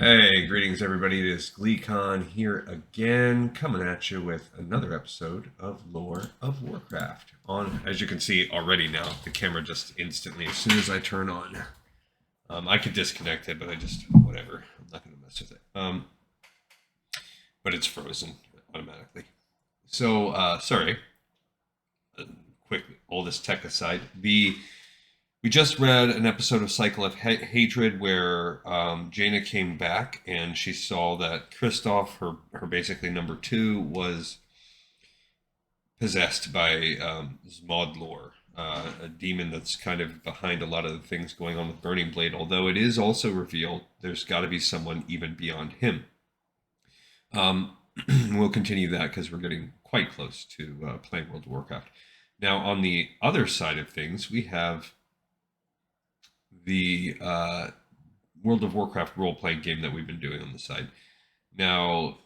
Hey, greetings everybody. It is GleeCon here again, coming at you with another episode of Lore of Warcraft. As you can see already now, the camera just instantly, as soon as I turn on, I could disconnect it, but whatever. I'm not going to mess with it. But it's frozen automatically. So, sorry. Quick, all this tech aside, we just read an episode of Cycle of Hatred where Jaina came back and she saw that Kristoff, her basically number two, was possessed by Zmodlor, a demon that's kind of behind a lot of the things going on with Burning Blade, although it is also revealed there's got to be someone even beyond him. We'll continue that because we're getting quite close to playing World of Warcraft. Now, on the other side of things, we have the World of Warcraft role-playing game that we've been doing on the side. Now,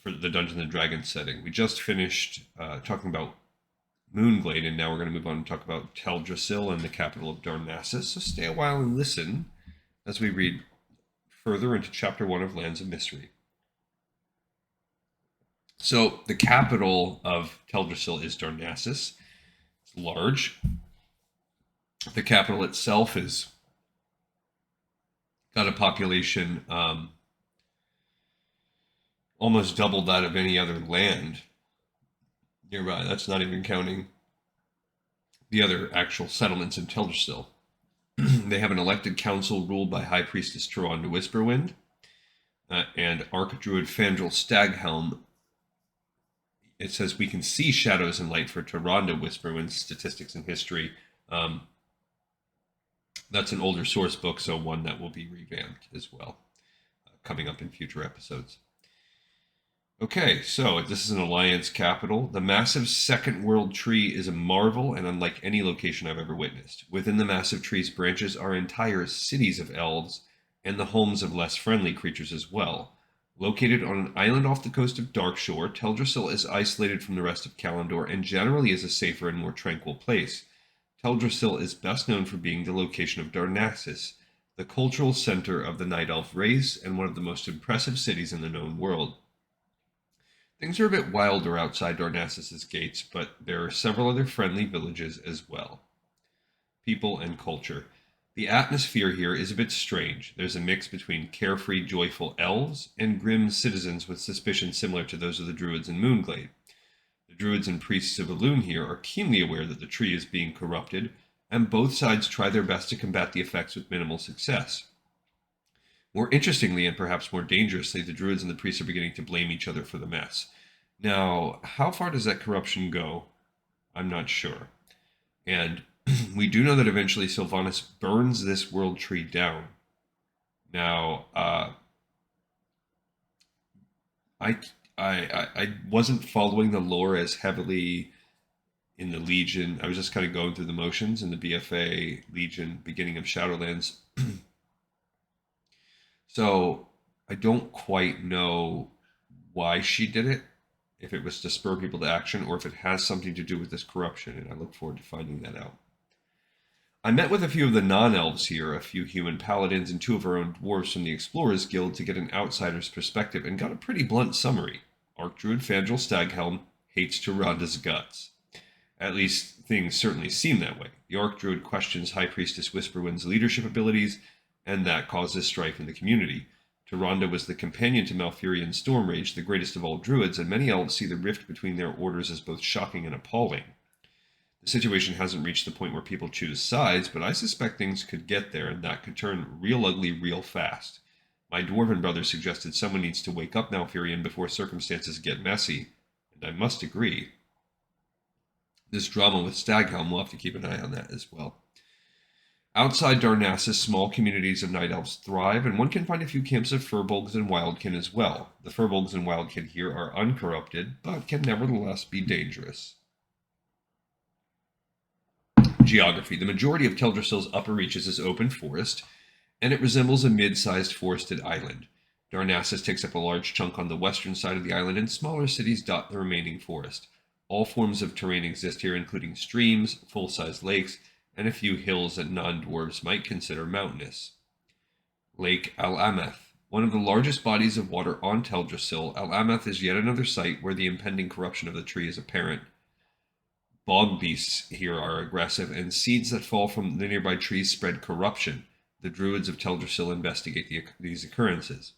for the Dungeons and Dragons setting, we just finished talking about Moonglade, and now we're going to move on and talk about Teldrassil and the capital of Darnassus. So stay a while and listen as we read further into Chapter 1 of Lands of Mystery. So the capital of Teldrassil is Darnassus. It's large. The capital itself is got a population almost double that of any other land nearby. That's not even counting the other actual settlements in Teldrassil. They have an elected council ruled by High Priestess Tyrande Whisperwind and Archdruid Fandral Staghelm. It says we can see shadows and light for Tyrande Whisperwind's statistics and history. That's an older source book, so one that will be revamped as well, coming up in future episodes. Okay, so this is an alliance capital. The massive Second World Tree is a marvel and unlike any location I've ever witnessed. Within the massive tree's branches are entire cities of elves and the homes of less friendly creatures as well. Located on an island off the coast of Darkshore, Teldrassil is isolated from the rest of Kalimdor and generally is a safer and more tranquil place. Teldrassil is best known for being the location of Darnassus, the cultural center of the Night Elf race and one of the most impressive cities in the known world. Things are a bit wilder outside Darnassus's gates, but there are several other friendly villages as well. People and culture. The atmosphere here is a bit strange. There's a mix between carefree, joyful elves and grim citizens with suspicions similar to those of the Druids in Moonglade. The Druids and priests of Elune here are keenly aware that the tree is being corrupted, and both sides try their best to combat the effects with minimal success. More interestingly, and perhaps more dangerously, the Druids and the priests are beginning to blame each other for the mess. Now, how far does that corruption go? I'm not sure. And we do know that eventually Sylvanas burns this world tree down. Now, I wasn't following the lore as heavily in the Legion. I was just kind of going through the motions in the BFA Legion beginning of Shadowlands. So I don't quite know why she did it, if it was to spur people to action or if it has something to do with this corruption, and I look forward to finding that out. I met with a few of the non-elves here, a few human paladins, and two of our own dwarves from the Explorers Guild to get an outsider's perspective, and got a pretty blunt summary. Archdruid Fandral Staghelm hates Tyrande's guts. At least, things certainly seem that way. The Archdruid questions High Priestess Whisperwind's leadership abilities, and that causes strife in the community. Tyrande was the companion to Malfurion Stormrage, the greatest of all druids, and many elves see the rift between their orders as both shocking and appalling. The situation hasn't reached the point where people choose sides, but I suspect things could get there, and that could turn real ugly real fast. My dwarven brother suggested someone needs to wake up Malfurion before circumstances get messy, and I must agree. This drama with Staghelm, we'll have to keep an eye on that as well. Outside Darnassus, small communities of Night Elves thrive, and one can find a few camps of Furbolgs and Wildkin as well. The Furbolgs and Wildkin here are uncorrupted, but can nevertheless be dangerous. Geography. The majority of Teldrassil's upper reaches is open forest, and it resembles a mid-sized forested island. Darnassus takes up a large chunk on the western side of the island, and smaller cities dot the remaining forest. All forms of terrain exist here, including streams, full-size lakes, and a few hills that non-dwarves might consider mountainous. Lake Al-Ameth. One of the largest bodies of water on Teldrassil, Al-Amath is yet another site where the impending corruption of the tree is apparent. Bog beasts here are aggressive, and seeds that fall from the nearby trees spread corruption. The druids of Teldrassil investigate these occurrences.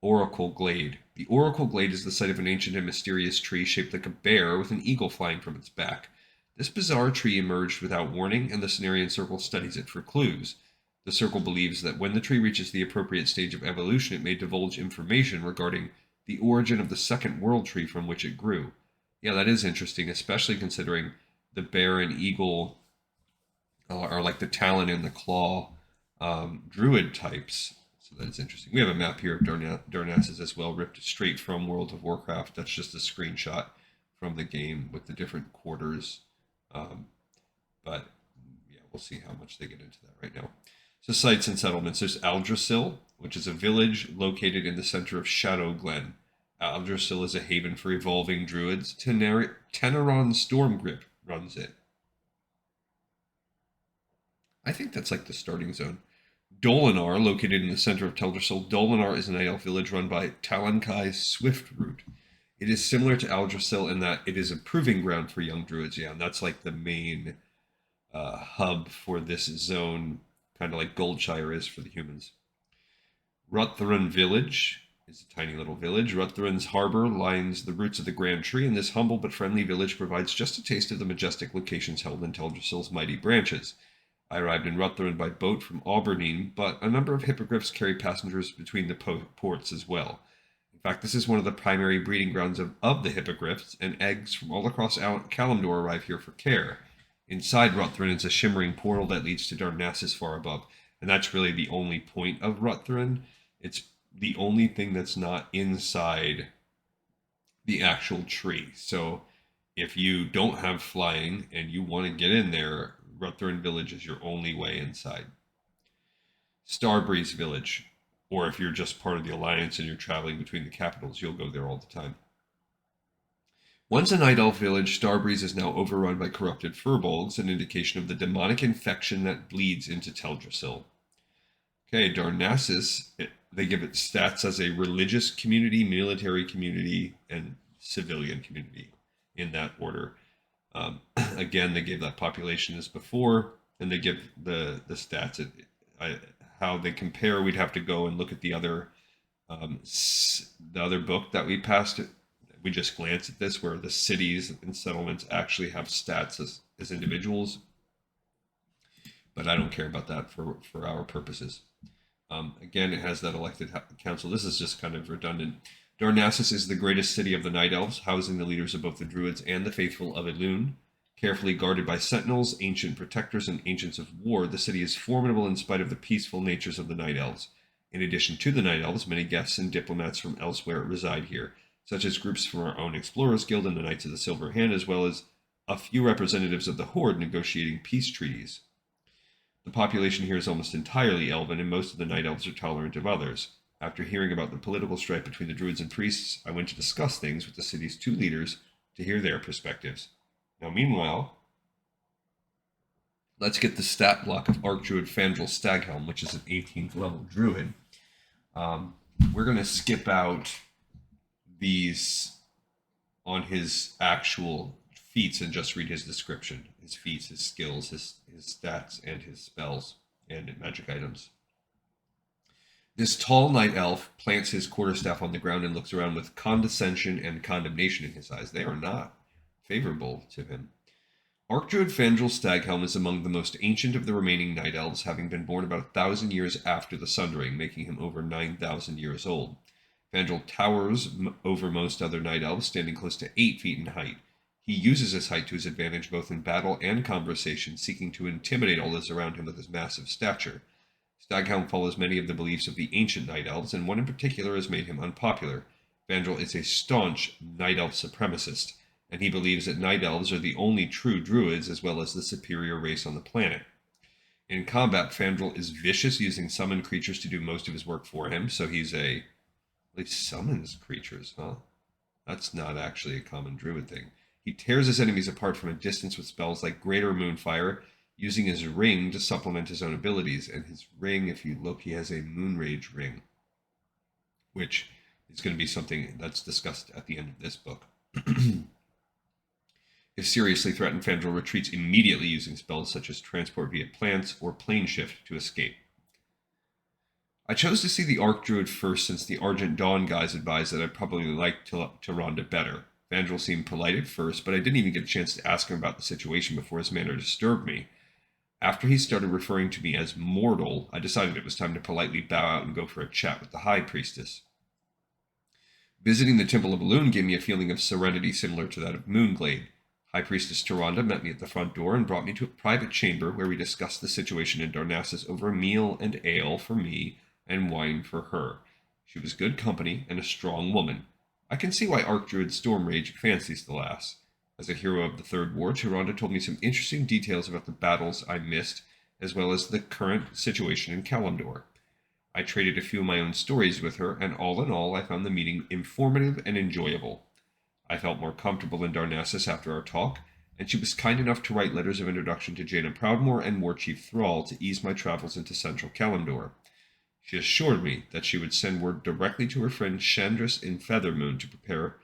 Oracle Glade. The Oracle Glade is the site of an ancient and mysterious tree shaped like a bear with an eagle flying from its back. This bizarre tree emerged without warning, and the Cenarian Circle studies it for clues. The Circle believes that when the tree reaches the appropriate stage of evolution, it may divulge information regarding the origin of the second world tree from which it grew. Yeah, that is interesting, especially considering the bear and eagle are like the talon and the claw druid types. So that's interesting. We have a map here of Darnassus as well, ripped straight from World of Warcraft. That's just a screenshot from the game with the different quarters. But yeah, we'll see how much they get into that right now. So sites and settlements. There's Aldrassil, which is a village located in the center of Shadow Glen. Teldrassil is a haven for evolving druids. Teneron Stormgrip runs it. I think that's like the starting zone. Dolinar, located in the center of Teldrassil. Dolinar is a night elf village run by Talankai Swiftroot. It is similar to Aldrassil in that it is a proving ground for young druids. Yeah, and that's like the main hub for this zone, kind of like Goldshire is for the humans. Ruthven Village is a tiny little village. Ruthven's harbor lines the roots of the Grand Tree, and this humble but friendly village provides just a taste of the majestic locations held in Teldrassil's mighty branches. I arrived in Ruthven by boat from Aubernine, but a number of hippogriffs carry passengers between the ports as well. In fact, this is one of the primary breeding grounds of the hippogriffs, and eggs from all across Kalimdor arrive here for care. Inside Ruthven is a shimmering portal that leads to Darnassus far above, and that's really the only point of Ruthven. It's the only thing that's not inside the actual tree. So if you don't have flying and you want to get in there, Ruthven Village is your only way inside. Starbreeze Village, or if you're just part of the Alliance and you're traveling between the capitals, you'll go there all the time. Once a night elf village, Starbreeze is now overrun by corrupted furbolgs, an indication of the demonic infection that bleeds into Teldrassil. Okay, Darnassus, they give it stats as a religious community, military community, and civilian community in that order. Again, they gave that population as before, and they give the stats. How they compare, we'd have to go and look at the other book that we passed. We just glanced at this, where the cities and settlements actually have stats as individuals. But I don't care about that for our purposes. Again, it has that elected council. This is just kind of redundant. Darnassus is the greatest city of the Night Elves, housing the leaders of both the Druids and the faithful of Elune. Carefully guarded by sentinels, ancient protectors, and ancients of war, the city is formidable in spite of the peaceful natures of the Night Elves. In addition to the Night Elves, many guests and diplomats from elsewhere reside here, such as groups from our own Explorers Guild and the Knights of the Silver Hand, as well as a few representatives of the Horde negotiating peace treaties. The population here is almost entirely elven, and most of the Night Elves are tolerant of others. After hearing about the political strife between the Druids and priests, I went to discuss things with the city's two leaders to hear their perspectives. Now, meanwhile, let's get the stat block of Archdruid Fandral Staghelm, which is an 18th level Druid. We're going to skip out these on his actual feats and just read his description. His feats, his skills, his stats, and his spells and magic items. This tall night elf plants his quarterstaff on the ground and looks around with condescension and condemnation in his eyes. They are not favorable to him. Archdruid Fandral Staghelm is among the most ancient of the remaining night elves, having been born about 1,000 years after the Sundering, making him over 9,000 years old. Fandral towers over most other night elves, standing close to 8 feet in height. He uses his height to his advantage both in battle and conversation, seeking to intimidate all those around him with his massive stature. Staghelm follows many of the beliefs of the ancient night elves, and one in particular has made him unpopular. Fandral is a staunch night elf supremacist, and he believes that night elves are the only true druids as well as the superior race on the planet. In combat, Fandral is vicious, using summoned creatures to do most of his work for him, so he's at least summons creatures, huh? That's not actually a common druid thing. He tears his enemies apart from a distance with spells like Greater Moonfire, using his ring to supplement his own abilities. And his ring, if you look, he has a Moonrage ring. which is going to be something that's discussed at the end of this book. If seriously threatened, Fandral retreats immediately using spells such as transport via plants or plane shift to escape. I chose to see the Archdruid first since the Argent Dawn guys advised that I'd probably like Tyrande better. Fandral seemed polite at first, but I didn't even get a chance to ask him about the situation before his manner disturbed me. After he started referring to me as mortal, I decided it was time to politely bow out and go for a chat with the High Priestess. Visiting the Temple of Elune gave me a feeling of serenity similar to that of Moonglade. High Priestess Tyrande met me at the front door and brought me to a private chamber where we discussed the situation in Darnassus over a meal and ale for me and wine for her. She was good company and a strong woman. I can see why Archdruid Stormrage fancies the lass. As a hero of the Third War, Tyrande told me some interesting details about the battles I missed, as well as the current situation in Kalimdor. I traded a few of my own stories with her, and all in all, I found the meeting informative and enjoyable. I felt more comfortable in Darnassus after our talk, and she was kind enough to write letters of introduction to Jaina Proudmoore and Warchief Thrall to ease my travels into central Kalimdor. She assured me that she would send word directly to her friend Chandris in Feathermoon to prepare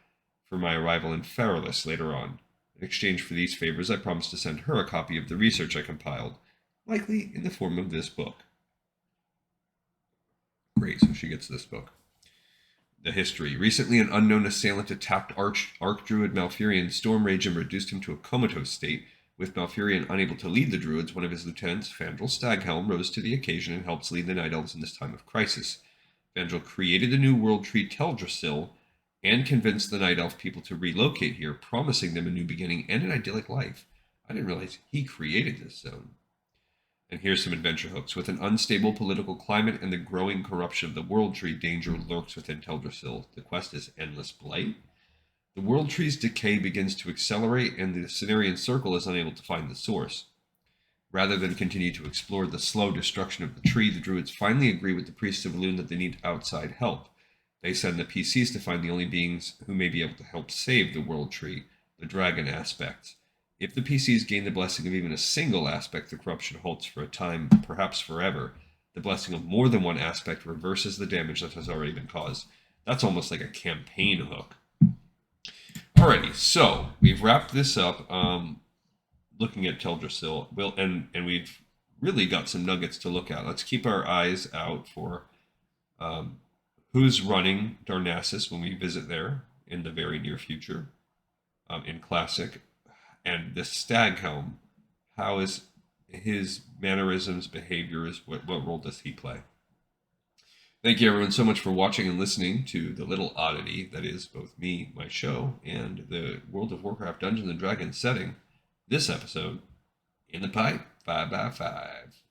for my arrival in Feralis later on. In exchange for these favors, I promised to send her a copy of the research I compiled, likely in the form of this book. Great, so she gets this book. The history. Recently, an unknown assailant attacked Archdruid Malfurion Stormrage and reduced him to a comatose state. With Malfurion unable to lead the Druids, one of his lieutenants, Fandral Staghelm, rose to the occasion and helps lead the Night Elves in this time of crisis. Fandral created the new world tree Teldrassil and convinced the Night Elf people to relocate here, promising them a new beginning and an idyllic life. I didn't realize he created this zone. And here's some adventure hooks. With an unstable political climate and the growing corruption of the World Tree, danger lurks within Teldrassil. The quest is Endless Blight. The World Tree's decay begins to accelerate, and the Cenarian Circle is unable to find the source. Rather than continue to explore the slow destruction of the tree, the Druids finally agree with the Priests of Elune that they need outside help. They send the PCs to find the only beings who may be able to help save the World Tree, the Dragon aspects. If the PCs gain the blessing of even a single aspect, the corruption halts for a time, perhaps forever. The blessing of more than one aspect reverses the damage that has already been caused. That's almost like a campaign hook. Alrighty, so we've wrapped this up looking at Teldrassil, and we've really got some nuggets to look at. Let's keep our eyes out for who's running Darnassus when we visit there in the very near future in Classic. And the Staghelm, how is his mannerisms, behaviors, what role does he play? Thank you everyone so much for watching and listening to the little oddity that is both me, my show, and the World of Warcraft Dungeons & Dragons setting. This episode, In the Pipe, 5x5.